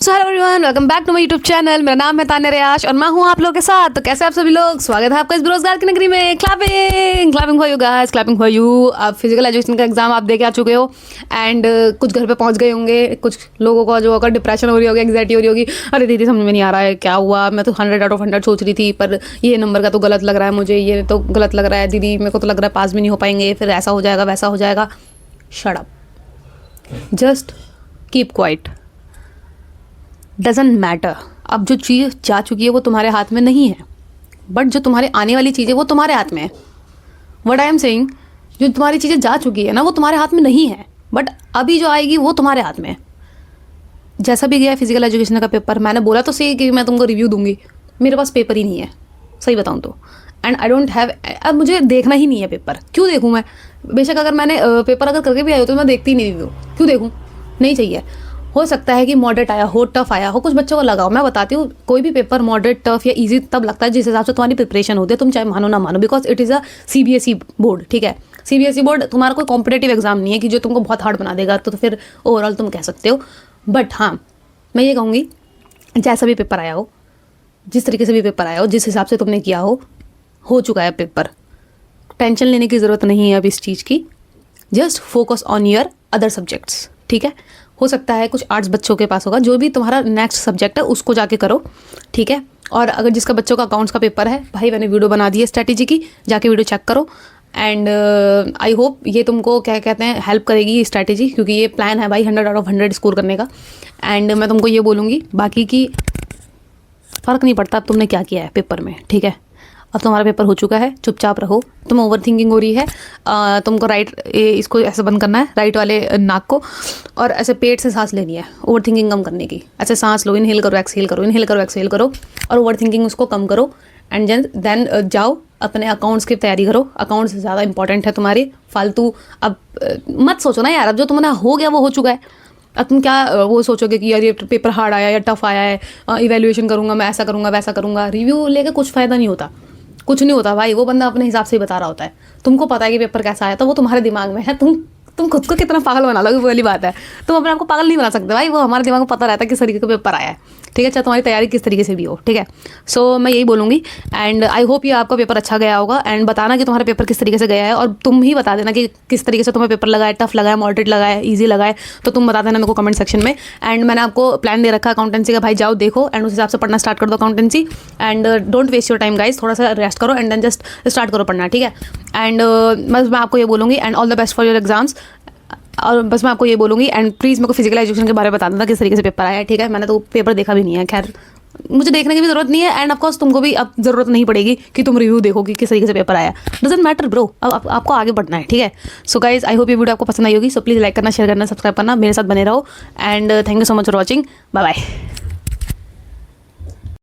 So hello everyone, welcome back to my YouTube channel. मेरा नाम है तान्या रियाश और मैं हूँ आप लोगों के साथ। तो कैसे आप सभी लोग, स्वागत है आपका इस बेरोजगार की नगरी में। Clapping clapping for you guys, clapping for you. आप फिजिकल एजुकेशन का एग्जाम आप दे के आ चुके हो एंड कुछ घर पे पहुंच गए होंगे। कुछ लोगों को जो होगा डिप्रेशन हो रही होगी, एंग्जाइटी हो रही होगी। अरे दीदी समझ में नहीं आ रहा है क्या हुआ, मैं तो 100 आउट ऑफ 100 सोच रही थी पर ये नंबर का तो गलत लग रहा है मुझे, ये तो गलत लग रहा है दीदी, मेरे को तो लग रहा है पास भी नहीं हो पाएंगे, फिर ऐसा हो जाएगा वैसा हो जाएगा। Shut up, just keep quiet, doesn't matter. अब जो चीज़ जा चुकी है वो तुम्हारे हाथ में नहीं है, बट जो तुम्हारे आने वाली चीज़ है वो तुम्हारे हाथ में है। व्हाट आई एम सेइंग, जो तुम्हारी चीज़ें जा चुकी है ना वो तुम्हारे हाथ में नहीं है, बट अभी जो आएगी वो तुम्हारे हाथ में है। जैसा भी गया फिजिकल एजुकेशन का पेपर, मैंने बोला तो सही कि मैं तुमको रिव्यू दूंगी, मेरे पास पेपर ही नहीं है, सही बताऊँ तो। एंड आई डोंट हैव, अब मुझे देखना ही नहीं है पेपर। क्यों देखूँ मैं? बेशक अगर मैंने पेपर अगर करके भी आया हो तो मैं देखती ही नहीं रिव्यू। क्यों देखूँ? नहीं चाहिए। हो सकता है कि मॉडरेट आया हो, टफ आया हो, कुछ बच्चों को लगाओ। मैं बताती हूँ, कोई भी पेपर मॉडरेट, टफ या इजी तब लगता है जिस हिसाब से तुम्हारी प्रिपरेशन होती है, तुम चाहे मानो ना मानो, because it is a CBSE board. ठीक है, CBSE बोर्ड तुम्हारा कोई कॉम्पिटेटिव एग्जाम नहीं है कि जो तुमको बहुत हार्ड बना देगा, तो फिर ओवरऑल तुम कह सकते हो। बट हाँ, मैं ये कहूँगी, जैसा भी पेपर आया हो, जिस तरीके से भी पेपर आया हो, जिस हिसाब से तुमने किया हो चुका है पेपर। टेंशन लेने की ज़रूरत नहीं है अब इस चीज़ की। Just focus on your other subjects. ठीक है, हो सकता है कुछ आर्ट्स बच्चों के पास होगा, जो भी तुम्हारा नेक्स्ट सब्जेक्ट है उसको जाके करो। ठीक है, और अगर जिसका बच्चों का अकाउंट्स का पेपर है, भाई मैंने वीडियो बना दी है स्ट्रैटेजी की, जाके वीडियो चेक करो। एंड आई होप ये तुमको क्या कहते हैं हेल्प करेगी ये स्ट्रैटेजी, क्योंकि ये प्लान है भाई 100 आउट ऑफ 100 स्कोर करने का। एंड मैं तुमको ये बोलूँगी, बाकी की फ़र्क नहीं पड़ता अब तुमने क्या किया है पेपर में। ठीक है, अब तुम्हारा पेपर हो चुका है, चुपचाप रहो। तुम ओवर थिंकिंग हो रही है, तुमको इसको ऐसे बंद करना है, राइट वाले नाक को, और ऐसे पेट से सांस लेनी है, ओवर थिंकिंग कम करने की। ऐसे सांस लो, इनहेल करो, एक्सहेल करो, इनहेल करो, एक्सहेल करो, और ओवर थिंकिंग उसको कम करो। एंड देन जाओ अपने अकाउंट्स की तैयारी करो। अकाउंट्स ज़्यादा इंपॉर्टेंट है तुम्हारी। फालतू अब मत सोचो ना यार, अब जो तुमने हो गया वो हो चुका है। अब तुम क्या वो सोचोगे कि यार ये पेपर हार्ड आया या टफ आया है, इवैल्यूएशन करूँगा मैं, ऐसा करूँगा वैसा करूँगा। रिव्यू लेके कुछ फ़ायदा नहीं होता, कुछ नहीं होता भाई। वो बंदा अपने हिसाब से ही बता रहा होता है, तुमको पता है कि पेपर कैसा आया, तो वो तुम्हारे दिमाग में है। तुम खुद को कितना पागल बना लोगे, वो वाली बात है। तुम अपने आपको पागल नहीं बना सकते भाई, वो हमारे दिमाग में पता रहता है किस तरीके का पेपर आया है। ठीक है, चाहे तुम्हारी तैयारी किस तरीके से भी हो। ठीक है, सो मैं यही बोलूँगी। एंड आई होप ये आपका पेपर अच्छा गया होगा। एंड बताना कि तुम्हारा पेपर किस तरीके से गया है, और तुम ही बता देना कि किस तरीके से तुम्हें पेपर लगा है, टफ लगा है, मॉडरेट लगा है, ईजी लगा है, तो तुम बता देना मेरे को कमेंट सेक्शन में। एंड मैंने आपको प्लान दे रखा है अकाउंटेंसी का, भाई जाओ देखो एंड उस हिसाब से पढ़ना स्टार्ट कर दो accountancy. And don't waste your time guys, थोड़ा सा रेस्ट करो एंड देन जस्ट स्टार्ट करो पढ़ना। ठीक है, एंड बस मैं आपको ये बोलूँगी, and all the best for your exams. और बस मैं आपको ये बोलूँगी, एंड प्लीज़ मेरे को फिजिकल एजुकेशन के बारे में बता देना किस तरीके से पेपर आया है। ठीक है, मैंने तो पेपर देखा भी नहीं है, खैर मुझे देखने की भी ज़रूरत नहीं है। एंड ऑफकोर्स तुमको भी अब ज़रूरत नहीं पड़ेगी कि तुम रिव्यू देखो कि किस तरीके से पेपर आया। डजंट मैटर ब्रो, अब आपको आगे बढ़ना है। ठीक है, सो गाइज आई होप ये वीडियो आपको पसंद आई होगी। सो प्लीज़ लाइक करना, शेयर करना, सब्सक्राइब करना, मेरे साथ बने रहो। And thank you so much for watching, bye bye.